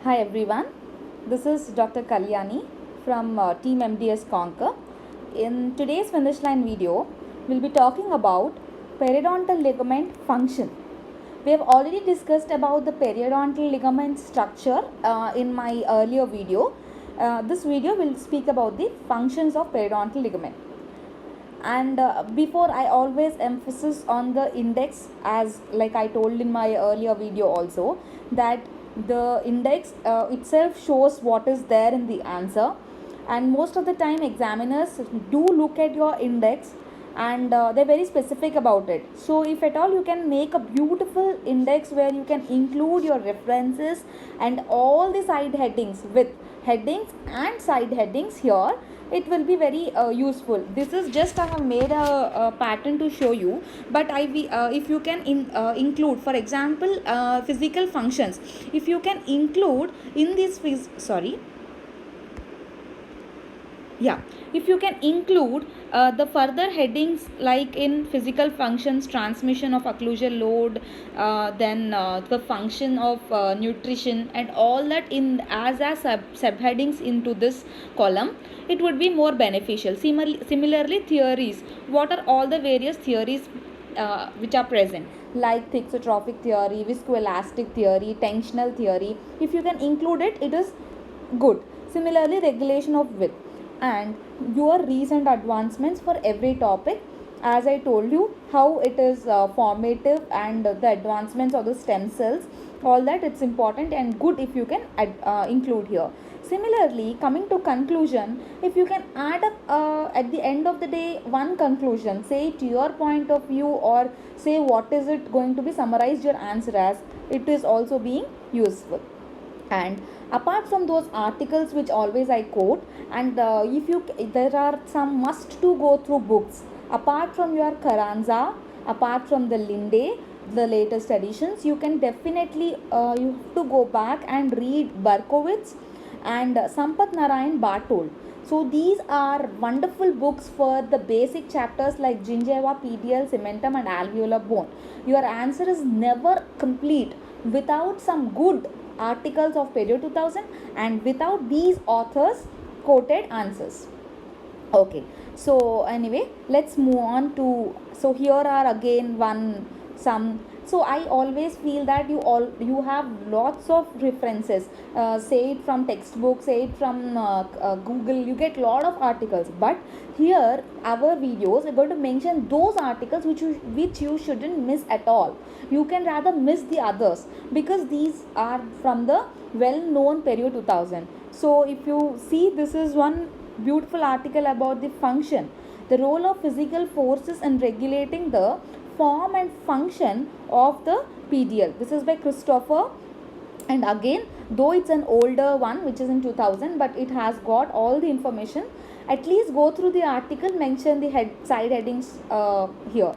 Hi everyone, this is Dr. Kalyani from Team MDS Conquer. In today's finish line video, we'll be talking about periodontal ligament function. We have already discussed about the periodontal ligament structure in my earlier video. This video will speak about the functions of periodontal ligament. And before, I always emphasis on the index, as like I told in my earlier video also, that the index itself shows what is there in the answer, and most of the time examiners do look at your index, and they're very specific about it. So if at all you can make a beautiful index where you can include your references and all the side headings with headings and side headings here, it will be very useful. This is just I have made a pattern to show you, but if you can include, for example, physical functions, if you can include in this if you can include the further headings like in physical functions, transmission of occlusal load, then the function of nutrition and all that in as subheadings into this column, it would be more beneficial. Similarly, theories, what are all the various theories which are present, like thixotrophic theory, viscoelastic theory, tensional theory, if you can include it, it is good. Similarly, regulation of width and your recent advancements for every topic, as I told you how it is formative, and the advancements of the stem cells, all that, it's important and good if you can include here. Similarly, coming to conclusion, if you can add up at the end of the day one conclusion, say to your point of view, or say what is it going to be summarized your answer as, it is also being useful. And apart from those articles which always I quote, and if you there are some must to go through books apart from your Carranza, apart from the Linde, the latest editions, you can definitely you have to go back and read Berkowitz and Sampath Narayan Bartol. So these are wonderful books for the basic chapters like gingiva, PDL, cementum and alveolar bone. Your answer is never complete without some good articles of Perio 2000 and without these authors quoted answers. Okay, so anyway, let's move on to, so here are again some, so I always feel that you have lots of references, say it from textbook, say it from Google, you get lot of articles, but here our videos are going to mention those articles which you shouldn't miss at all. You can rather miss the others because these are from the well known Perio 2000. So if you see, this is one beautiful article about the function, the role of physical forces in regulating the form and function of the PDL. This is by Christopher, and again, though it's an older one which is in 2000, but it has got all the information. At least go through the article, mention the side headings here.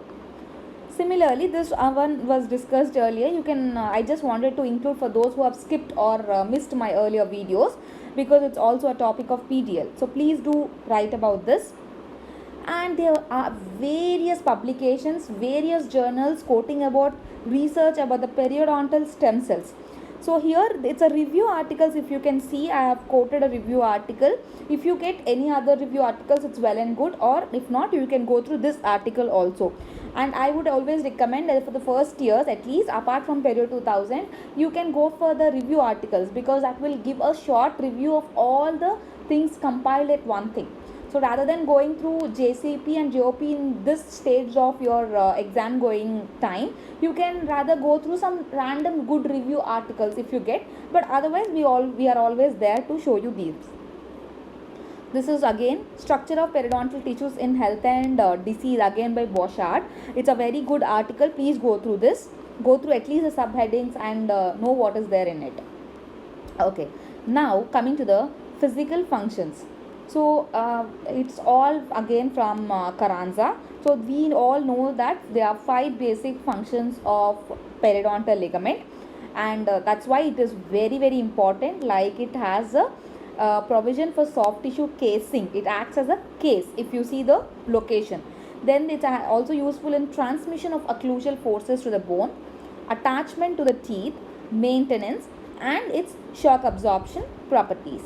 Similarly, this one was discussed earlier. You can I just wanted to include for those who have skipped or missed my earlier videos, because it's also a topic of PDL. So please do write about this. And there are various publications, various journals quoting about research about the periodontal stem cells. So here it's a review articles. If you can see, I have quoted a review article. If you get any other review articles, it's well and good, or if not, you can go through this article also. And I would always recommend that for the first years, at least apart from Perio 2000, you can go for the review articles, because that will give a short review of all the things compiled at one thing. So rather than going through JCP and JOP in this stage of your exam going time, you can rather go through some random good review articles if you get, but otherwise we are always there to show you these. This is again structure of periodontal tissues in health and disease, again by Boschard. It's a very good article. Please go through this. Go through at least the subheadings and know what is there in it. Okay. Now coming to the physical functions. So it's all again from Carranza. So we all know that there are 5 basic functions of periodontal ligament, and that's why it is very very important. Like it has a provision for soft tissue casing. It acts as a case if you see the location. Then it's also useful in transmission of occlusal forces to the bone, attachment to the teeth, maintenance, and its shock absorption properties.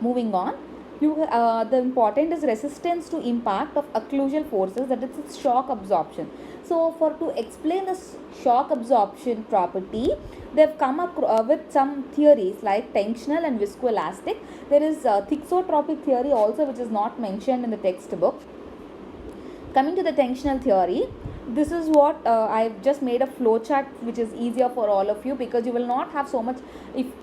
Moving on, the important is resistance to impact of occlusal forces, that is its shock absorption. So for to explain this shock absorption property, they have come up with some theories like tensional and viscoelastic. There is thixotropic theory also, which is not mentioned in the textbook. Coming to the tensional theory, this is what I've just made a flow chart which is easier for all of you, because you will not have so much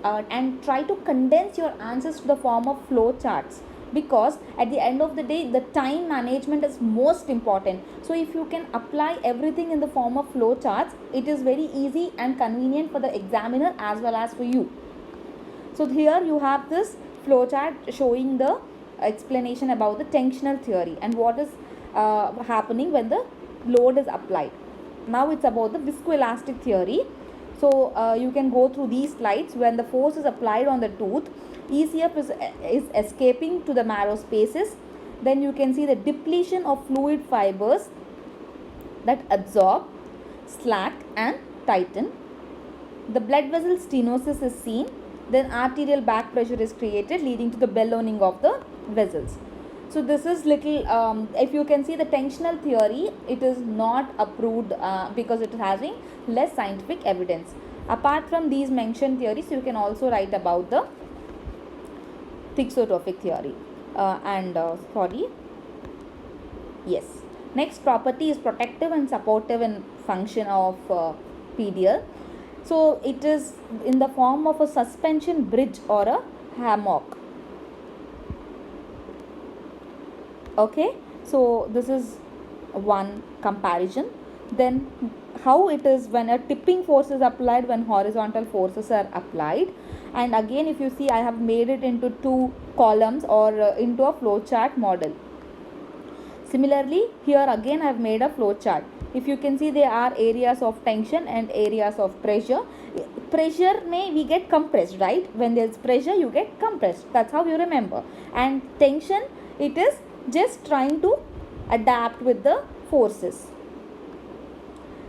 and try to condense your answers to the form of flow charts, because at the end of the day the time management is most important. So if you can apply everything in the form of flow charts, it is very easy and convenient for the examiner as well as for you. So here you have this flow chart showing the explanation about the tensional theory and what is happening when the load is applied. Now it's about the viscoelastic theory. So you can go through these slides. When the force is applied on the tooth, ECF is escaping to the marrow spaces. Then you can see the depletion of fluid fibers that absorb, slack and tighten. The blood vessel stenosis is seen. Then arterial back pressure is created, leading to the ballooning of the vessels. So this is little, if you can see the tensional theory, it is not approved because it is having less scientific evidence. Apart from these mentioned theories, you can also write about the thixotropic theory. Yes. Next property is protective and supportive in function of PDL. So it is in the form of a suspension bridge or a hammock. Okay, so this is one comparison. Then how it is when a tipping force is applied, when horizontal forces are applied. And again, if you see, I have made it into two columns or into a flow chart model. Similarly, here again I have made a flow chart. If you can see, there are areas of tension and areas of pressure. Pressure may we get compressed, right? When there is pressure, you get compressed. That's how you remember. And tension, it is just trying to adapt with the forces.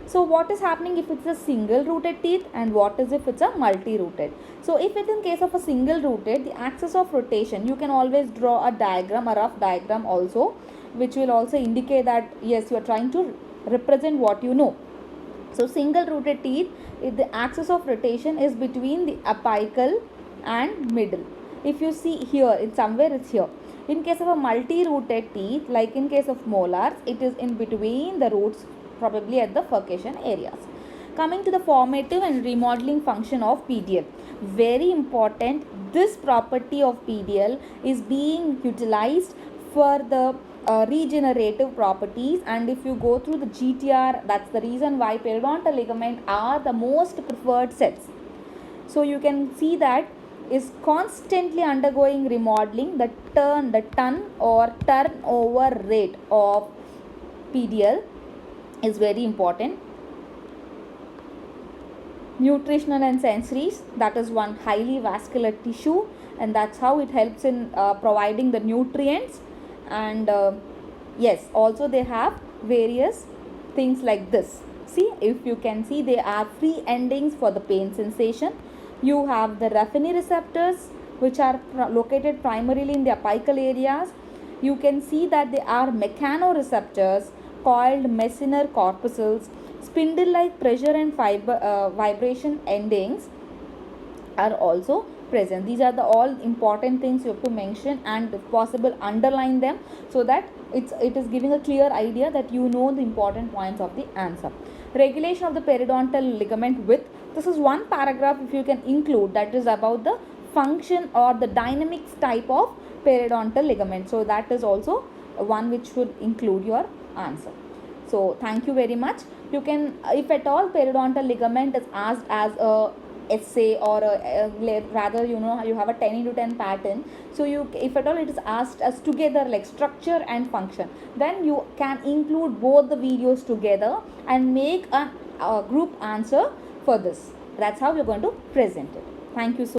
So what is happening if it's a single rooted teeth, and what is if it's a multi-rooted? So if it in case of a single rooted, the axis of rotation, you can always draw a diagram, a rough diagram also, which will also indicate that yes, you are trying to represent what you know. So single rooted teeth, the axis of rotation is between the apical and middle. If you see here, it's somewhere it's here. In case of a multi-rooted teeth, like in case of molars, it is in between the roots, probably at the furcation areas. Coming to the formative and remodeling function of PDL. Very important, this property of PDL is being utilized for the regenerative properties. And if you go through the GTR, that's the reason why periodontal ligament are the most preferred sets. So you can see that is constantly undergoing remodeling. The ton or turnover rate of PDL is very important. Nutritional and sensories, that is one highly vascular tissue, and that's how it helps in providing the nutrients. And yes, also they have various things like this. See, if you can see, they are free endings for the pain sensation. You have the Ruffini receptors, which are located primarily in the apical areas. You can see that they are mechanoreceptors called Messner corpuscles. Spindle-like pressure and vibration endings are also present. These are the all important things you have to mention, and if possible underline them, so that it is giving a clear idea that you know the important points of the answer. Regulation of the periodontal ligament width. This is one paragraph if you can include, that is about the function or the dynamics type of periodontal ligament. So that is also one which should include your answer. So thank you very much. You can, if at all periodontal ligament is asked as a essay or rather you know you have a 10 into 10 pattern, so you, if at all it is asked as together like structure and function, then you can include both the videos together and make a group answer for this. That's how you're going to present it. Thank you so